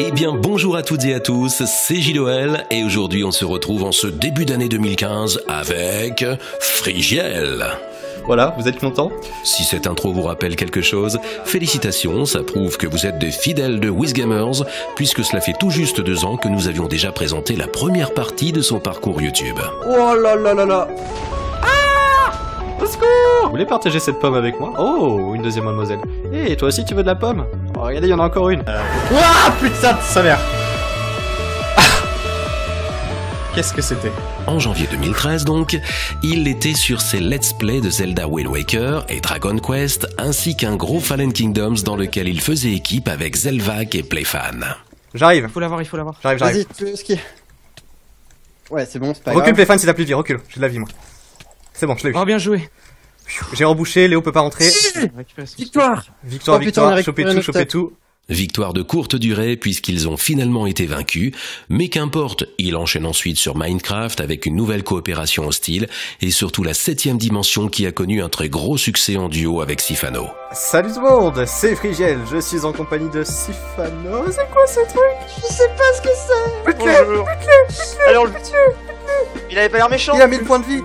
Eh bien bonjour à toutes et à tous, c'est JLOL et aujourd'hui on se retrouve en ce début d'année 2015 avec Frigiel. Voilà, vous êtes contents? Si cette intro vous rappelle quelque chose, félicitations, ça prouve que vous êtes des fidèles de WizGamers, puisque cela fait tout juste 2 ans que nous avions déjà présenté la première partie de son parcours YouTube. Oh là là là là. Ah! Au secours! Vous voulez partager cette pomme avec moi? Oh, une deuxième mademoiselle. Et toi aussi tu veux de la pomme? Oh, regardez, il y en a encore une. Ouah, putain de sa mère! Qu'est-ce que c'était? En janvier 2013 donc, il était sur ses let's play de Zelda Wind Waker et Dragon Quest, ainsi qu'un gros Fallen Kingdoms dans lequel il faisait équipe avec Zelvac et Playfan. J'arrive. Il faut l'avoir. J'arrive. Vas-y, tu veux skier. Ouais, c'est bon, c'est pas Recule grave. Playfan si t'as plus de vie, recule. J'ai de la vie moi. C'est bon, je l'ai eu. Oh, bien joué. J'ai rebouché, Léo peut pas rentrer. Victoire. Victoire, Oh, putain, on a choper récupéré tout, notre choper tête. tout. Victoire de courte durée puisqu'ils ont finalement été vaincus, mais qu'importe, il enchaîne ensuite sur Minecraft avec une nouvelle coopération hostile et surtout la 7ème dimension qui a connu un très gros succès en duo avec Sifano. Salut tout le monde, c'est Frigiel, je suis en compagnie de Sifano. C'est quoi ce truc? Je sais pas ce que c'est. Bonjour. Allez, on le bute. Il avait pas l'air méchant. Il a 1000 points de vie.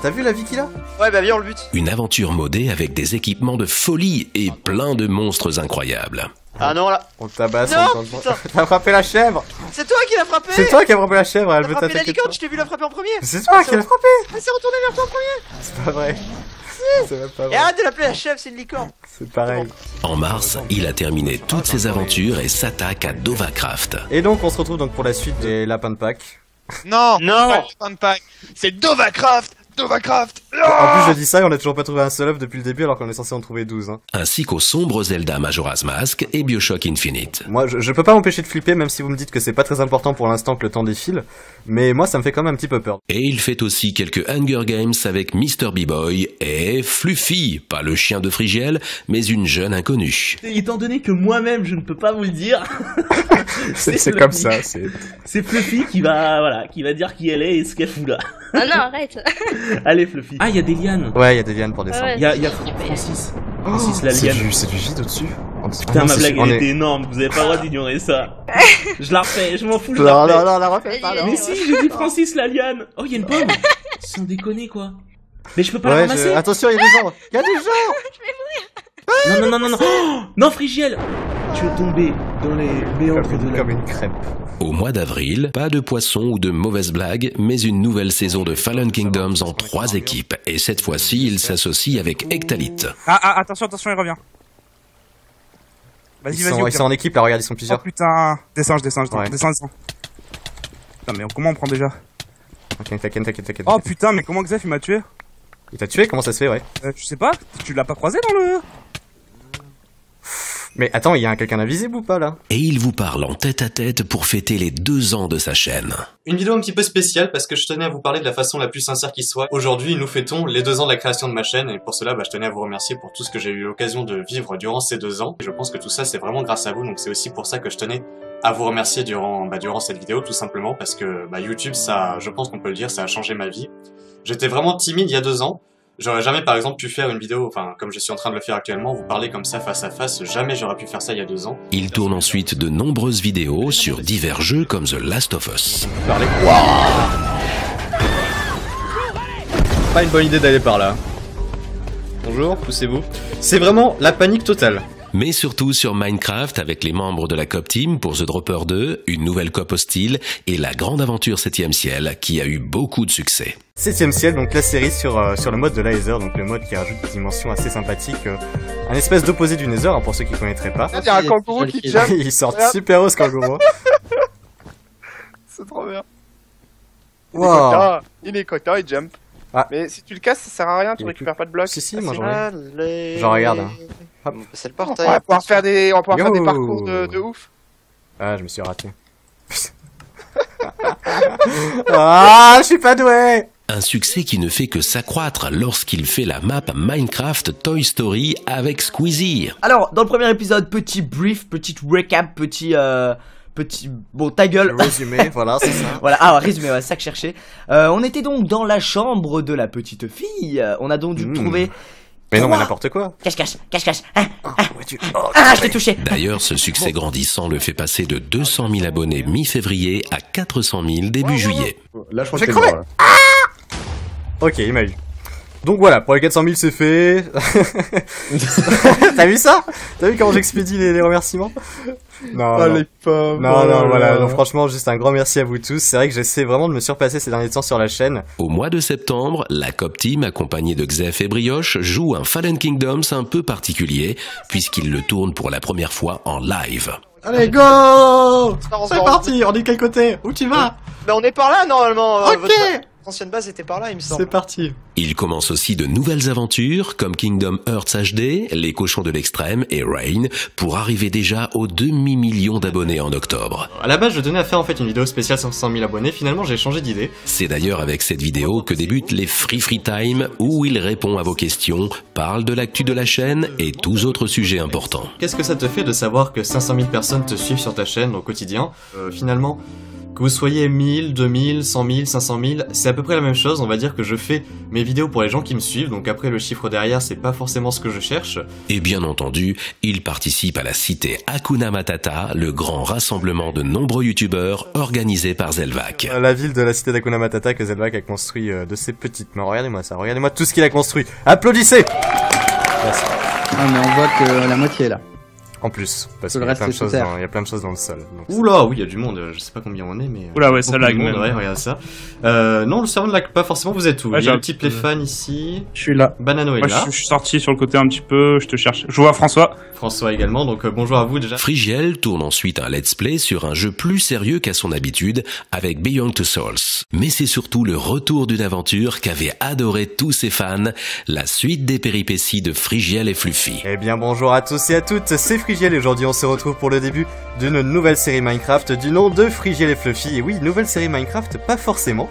T'as vu la vie qu'il a? Ouais, bah viens, on le bute. Une aventure modée avec des équipements de folie et plein de monstres incroyables. Ah non, là. On te tabasse, Non, on putain. T'as frappé la chèvre. C'est toi qui l'as frappé. C'est toi qui as frappé la chèvre, elle T'as veut frappé la t'attaquer. licorne, je t'ai vu la frapper en premier. C'est toi qui l'as frappé. Elle s'est retournée vers toi en premier. C'est pas vrai. C'est même pas Et vrai. arrête de l'appeler la chèvre, c'est une licorne. C'est pareil. En mars, il a terminé toutes ses aventures et s'attaque à Dovacraft. Et donc on se retrouve donc pour la suite des lapins de Pâques. Non, Non. pas le pain de Pâques. C'est Dovacraft. En plus je dis ça et on a toujours pas trouvé un seul œuf depuis le début alors qu'on est censé en trouver 12 hein. Ainsi qu'au sombre Zelda Majora's Mask et Bioshock Infinite. Moi je peux pas m'empêcher de flipper même si vous me dites que c'est pas très important pour l'instant que le temps défile. Mais moi ça me fait quand même un petit peu peur. Et il fait aussi quelques Hunger Games avec Mr. B-Boy et Fluffy, pas le chien de Frigiel, mais une jeune inconnue. Étant donné que moi-même je ne peux pas vous le dire, C'est comme ça, c'est... c'est Fluffy qui va dire qui elle est et ce qu'elle fout là. Ah non, arrête. Allez Fluffy. Ah, il y a des lianes. Ouais, il y a des lianes pour descendre. Ouais. Il y a Francis. Francis la liane. C'est du vide au-dessus. Putain, ma blague elle était énorme, vous avez pas le droit d'ignorer ça. Je la refais, je m'en fous, je Non, la refais. non, la refais pas, Vas-y, non. Mais si, j'ai dit Francis la liane. Oh, il y a une pomme. Sans déconner quoi. Mais je peux pas la ramasser. Attention, il y a des gens. Il y a des gens. Non. Oh, non, Frigiel. Tu es tombé dans les méandres de la... Comme une crêpe. Au mois d'avril, pas de poissons ou de mauvaises blagues, mais une nouvelle saison de Fallen Kingdoms en 3 équipes. Et cette fois-ci, il s'associe avec Ectalite. Ah, attention, il revient. Vas-y, Ils sont en équipe là, regarde, ils sont Oh plusieurs. putain. Descends. Ouais. Descends. Putain, mais comment on prend déjà? Ok, t'inquiète. Oh putain, mais comment Xef il m'a tué? Il t'a tué? Comment ça se fait, ouais? Je sais pas, tu l'as pas croisé dans le... Mais attends, il y a quelqu'un d'invisible ou pas là? Et il vous parle en tête-à-tête pour fêter les 2 ans de sa chaîne. Une vidéo un petit peu spéciale parce que je tenais à vous parler de la façon la plus sincère qui soit. Aujourd'hui, nous fêtons les 2 ans de la création de ma chaîne et pour cela, je tenais à vous remercier pour tout ce que j'ai eu l'occasion de vivre durant ces 2 ans. Je pense que tout ça, c'est vraiment grâce à vous, donc c'est aussi pour ça que je tenais à vous remercier durant cette vidéo, tout simplement parce que YouTube, ça, je pense qu'on peut le dire, ça a changé ma vie. J'étais vraiment timide il y a 2 ans. J'aurais jamais par exemple pu faire une vidéo, comme je suis en train de le faire actuellement, vous parler comme ça face à face, jamais j'aurais pu faire ça il y a 2 ans. Il tourne ensuite de nombreuses vidéos sur divers jeux comme The Last of Us. Pas une bonne idée d'aller par là. Bonjour, poussez-vous. C'est vraiment la panique totale. Mais surtout sur Minecraft avec les membres de la COP Team pour The Dropper 2, une nouvelle COP hostile et la grande aventure 7ème ciel qui a eu beaucoup de succès. 7ème ciel, donc la série sur le mode de l'Aether, donc le mode qui rajoute des dimensions assez sympathiques. Un espèce d'opposé du Nether, hein, pour ceux qui connaîtraient pas. Il y a un kangourou qui jump. Ils sortent super haut ce kangourou. C'est trop bien. Wow. Il est content, il jump. Ah. Mais si tu le casses, ça sert à rien, tu Il est récupères pas de blocs. Si, moi j'en ai. Allez. J'en regarde. Hein. Hop. C'est le On portail. va pouvoir faire des Yo. parcours de ouf. Ah, je me suis raté. Ah, je suis pas doué. Un succès qui ne fait que s'accroître lorsqu'il fait la map Minecraft Toy Story avec Squeezie. Alors, dans le premier épisode, petit brief, petit recap, bon, ta gueule. Résumé, voilà, c'est ça. Voilà, ah, résumé, ouais, c'est ça que je cherchais. On était donc dans la chambre de la petite fille. On a donc dû trouver Mais non, mais n'importe quoi. Cache-cache, cache-cache. Je t'ai touché. D'ailleurs, ce succès grandissant le fait passer de 200 000 abonnés mi-février à 400 000 début juillet. Là, je crois J'ai que c'est crevé. mort, là. Ok, il m'a eu. Donc voilà, pour les 400 000 c'est fait. T'as vu ça? T'as vu comment j'expédie les remerciements? Non, Ah, non. les pommes. Non, non, voilà. Donc franchement, juste un grand merci à vous tous. C'est vrai que j'essaie vraiment de me surpasser ces derniers temps sur la chaîne. Au mois de septembre, la Cop Team, accompagnée de Xef et Brioche, joue un Fallen Kingdoms un peu particulier, puisqu'il le tourne pour la première fois en live. Allez, go! C'est parti, on est de quel côté? Où tu vas? Bah on est par là normalement. Ok. Votre ancienne base était par là, il me semble. C'est parti. Il commence aussi de nouvelles aventures, comme Kingdom Hearts HD, Les Cochons de l'Extrême et Rain, pour arriver déjà aux demi-millions d'abonnés en octobre. À la base, je tenais à faire en fait une vidéo spéciale 500 000 abonnés. Finalement, j'ai changé d'idée. C'est d'ailleurs avec cette vidéo que débutent les Free Time, où il répond à vos questions, parle de l'actu de la chaîne et tous autres sujets importants. Qu'est-ce que ça te fait de savoir que 500 000 personnes te suivent sur ta chaîne au quotidien? Finalement, que vous soyez 1000, 2000, 100 000, 500 000, c'est à peu près la même chose. On va dire que je fais mes vidéos pour les gens qui me suivent, donc après le chiffre derrière, c'est pas forcément ce que je cherche. Et bien entendu, il participe à la cité Hakuna Matata, le grand rassemblement de nombreux youtubeurs organisé par Zelvac. La ville de la cité d'Hakuna Matata que Zelvac a construit de ses petites mains. Regardez-moi ça, regardez-moi tout ce qu'il a construit. Applaudissez! Merci. Ah, mais on voit que la moitié est là. En plus, parce Tout qu'il le y a plein de reste, c'est choses sous terre. il y a plein de choses dans le sol. Donc oula, oui, il y a du monde, je sais pas combien on est, mais... Oula, ouais, ça beaucoup lag de monde, même. ouais, regarde ça. Non, le serveur ne lag pas forcément, vous êtes où? Ouais, Il y a j'ai un petit Pléphane ici, Je suis là. Banano est Moi, là, je suis sorti sur le côté un petit peu, je te cherche. Je vois François. François également, donc bonjour à vous déjà. Frigiel tourne ensuite un let's play sur un jeu plus sérieux qu'à son habitude avec Beyond Two Souls. Mais c'est surtout le retour d'une aventure qu'avaient adoré tous ses fans, la suite des péripéties de Frigiel et Fluffy. Eh bien bonjour à tous et à toutes, c'est Frigiel et aujourd'hui on se retrouve pour le début d'une nouvelle série Minecraft du nom de Frigiel et Fluffy. Et oui, nouvelle série Minecraft, pas forcément,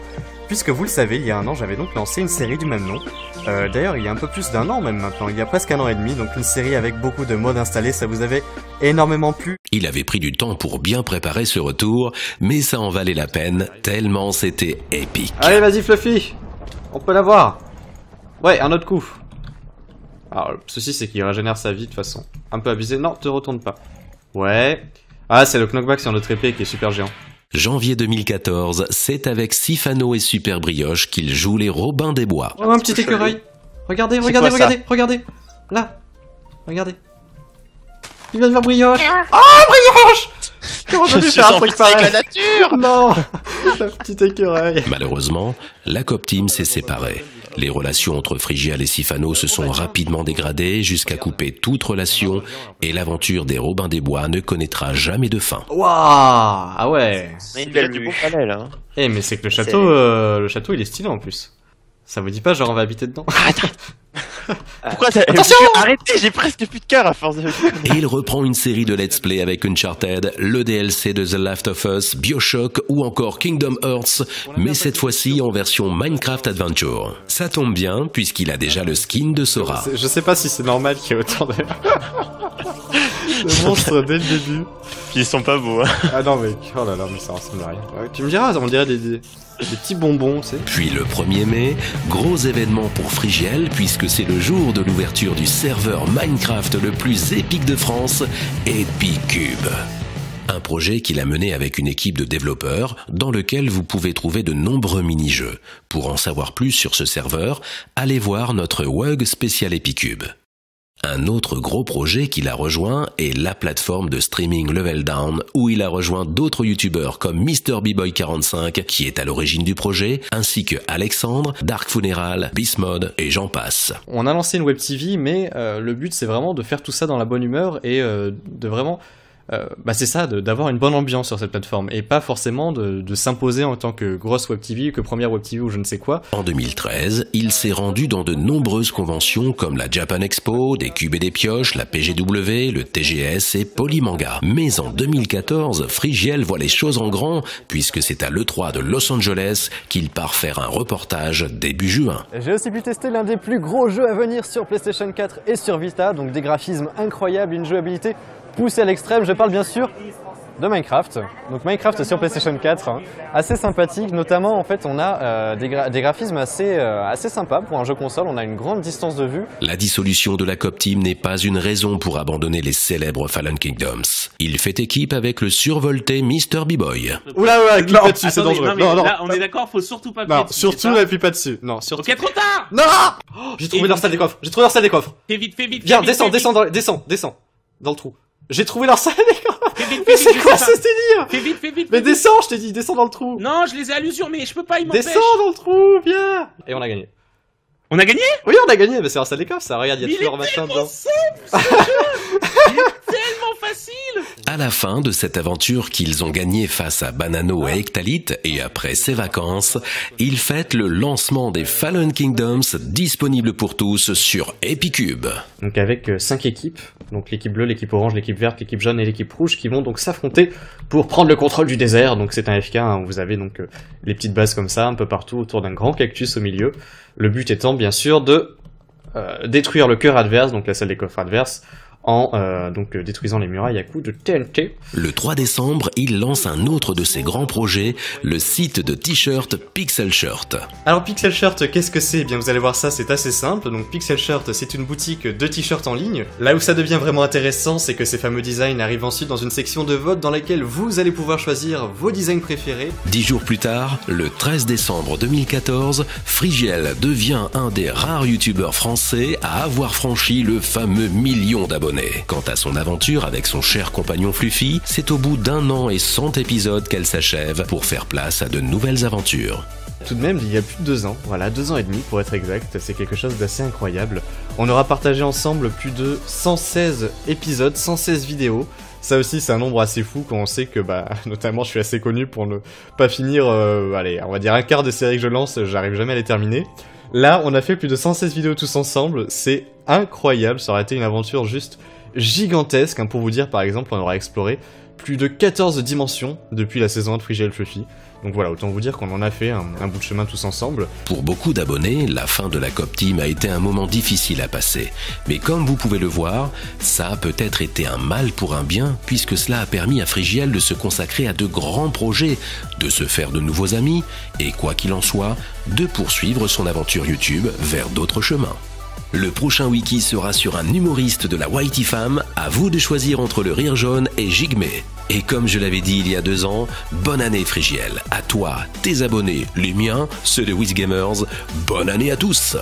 puisque vous le savez, il y a un an j'avais donc lancé une série du même nom. D'ailleurs il y a un peu plus d'un an même maintenant, il y a presque un an et demi, donc une série avec beaucoup de modes installés, ça vous avait énormément plu. Il avait pris du temps pour bien préparer ce retour, mais ça en valait la peine, tellement c'était épique. Allez vas-y Fluffy, on peut l'avoir. Ouais, un autre coup. Alors le souci c'est qu'il régénère sa vie de toute façon. Un peu abusé, non, te retourne pas. Ouais. Ah c'est le knockback sur notre épée qui est super géant. Janvier 2014, c'est avec Sifano et Super Brioche qu'il joue les Robins des Bois. Oh un petit écureuil. Regardez, C'est regardez, quoi, ça? regardez, regardez. Là. Regardez. Il vient de voir Brioche. Oh Brioche! Comment t'as Je pu suis faire un en truc pitié avec pareil? la nature. Non. La petite écureuil. Malheureusement, la Cop Team s'est séparée. Les relations entre Frigiel et Sifano se sont rapidement dégradées jusqu'à couper toute relation et l'aventure des Robins des Bois ne connaîtra jamais de fin. Waouh. Ah ouais. On a une belle du bon palais là. Eh mais c'est que le château il est stylé en plus. Ça vous dit pas genre on va habiter dedans? Pourquoi t'as... Attention! Arrêtez, j'ai presque plus de cœur à force de... Et il reprend une série de let's play avec Uncharted, le DLC de The Last of Us, BioShock ou encore Kingdom Hearts, mais cette fois-ci en version Minecraft Adventure. Ça tombe bien puisqu'il a déjà le skin de Sora. Je sais pas si c'est normal qu'il y ait autant de... de monstres dès le début. Puis ils sont pas beaux. Hein. Ah non mais, oh là là, mais ça ressemble à rien. Ouais, tu me diras, on dirait des petits bonbons, tu sais. Puis le 1er mai, gros événement pour Frigiel puisque c'est le jour de l'ouverture du serveur Minecraft le plus épique de France, Epicube. Un projet qu'il a mené avec une équipe de développeurs dans lequel vous pouvez trouver de nombreux mini-jeux. Pour en savoir plus sur ce serveur, allez voir notre WUG spécial Epicube. Un autre gros projet qu'il a rejoint est la plateforme de streaming Level Down où il a rejoint d'autres youtubeurs comme MrBboy45 qui est à l'origine du projet, ainsi que Alexandre, Dark Funeral, Bismod et j'en passe. On a lancé une web TV mais le but c'est vraiment de faire tout ça dans la bonne humeur et de vraiment... c'est ça, d'avoir une bonne ambiance sur cette plateforme et pas forcément de s'imposer en tant que grosse web TV, que première web TV ou je ne sais quoi. En 2013, il s'est rendu dans de nombreuses conventions comme la Japan Expo, des Cubes et des Pioches, la PGW, le TGS et Polymanga. Mais en 2014, Frigiel voit les choses en grand puisque c'est à l'E3 de Los Angeles qu'il part faire un reportage début juin. J'ai aussi pu tester l'un des plus gros jeux à venir sur PlayStation 4 et sur Vita, donc des graphismes incroyables, une jouabilité poussée à l'extrême, je parle bien sûr de Minecraft. Donc Minecraft sur PlayStation 4, hein, assez sympathique. Notamment, en fait, on a des graphismes assez sympas pour un jeu console. On a une grande distance de vue. La dissolution de la Coop Team n'est pas une raison pour abandonner les célèbres Fallen Kingdoms. Il fait équipe avec le survolté Mr. B-Boy. Oula, clique pas dessus, c'est dangereux. Non, là, on est d'accord, faut surtout pas appuyer Non, dessus, surtout c'est ça n'appuie pas dessus. Non, surtout. Ok, trop tard. Non, j'ai trouvé leur salle des coffres. Fais vite. Viens, fais vite, descends dans le trou. J'ai trouvé leur salle des coffres. Fais vite, Mais c'est quoi ce délire? Fais vite. Mais descends, je t'ai dit, descends dans le trou. Non, je les ai à l'usure, mais je peux pas, ils m'empêchent. Descends dans le trou, viens. Et on a gagné. On a gagné? Oui, on a gagné, mais c'est leur salle des coffres, ça. Regarde, il y a toujours machin dedans. Il est tellement facile. À la fin de cette aventure qu'ils ont gagnée face à Banano et Ectalite, et après ses vacances, ils fêtent le lancement des Fallen Kingdoms disponibles pour tous sur Epicube. Donc avec 5 équipes, donc l'équipe bleue, l'équipe orange, l'équipe verte, l'équipe jaune et l'équipe rouge qui vont donc s'affronter pour prendre le contrôle du désert. Donc c'est un FK, hein, où vous avez donc les petites bases comme ça, un peu partout autour d'un grand cactus au milieu. Le but étant bien sûr de détruire le cœur adverse, donc la salle des coffres adverse, en détruisant les murailles à coups de TNT. Le 3 décembre, il lance un autre de ses grands projets, le site de t-shirt Pixel Shirt. Alors Pixel Shirt, qu'est-ce que c'est? Eh bien vous allez voir ça, c'est assez simple. Donc Pixel Shirt, c'est une boutique de t-shirts en ligne. Là où ça devient vraiment intéressant, c'est que ces fameux designs arrivent ensuite dans une section de vote dans laquelle vous allez pouvoir choisir vos designs préférés. 10 jours plus tard, le 13 décembre 2014, Frigiel devient un des rares youtubeurs français à avoir franchi le fameux 1 million d'abonnés. Quant à son aventure avec son cher compagnon Fluffy, c'est au bout d'1 an et 100 épisodes qu'elle s'achève pour faire place à de nouvelles aventures. Tout de même, il y a plus de 2 ans, voilà, 2 ans et demi pour être exact, c'est quelque chose d'assez incroyable. On aura partagé ensemble plus de 116 épisodes, 116 vidéos. Ça aussi, c'est un nombre assez fou quand on sait que, notamment, je suis assez connu pour ne pas finir, allez, on va dire un quart de série que je lance, j'arrive jamais à les terminer. Là, on a fait plus de 116 vidéos tous ensemble, c'est incroyable, ça aurait été une aventure juste gigantesque, hein, pour vous dire, par exemple, on aura exploré plus de 14 dimensions depuis la saison 1 de Frigiel Fluffy. Donc voilà, autant vous dire qu'on en a fait un bout de chemin tous ensemble. Pour beaucoup d'abonnés, la fin de la Coop Team a été un moment difficile à passer. Mais comme vous pouvez le voir, ça a peut-être été un mal pour un bien, puisque cela a permis à Frigiel de se consacrer à de grands projets, de se faire de nouveaux amis, et quoi qu'il en soit, de poursuivre son aventure YouTube vers d'autres chemins. Le prochain wiki sera sur un humoriste de la Whitey Fam, à vous de choisir entre le Rire Jaune et Jigmé. Et comme je l'avais dit il y a 2 ans, bonne année Frigiel, à toi, tes abonnés, les miens, ceux de WizGamers, bonne année à tous.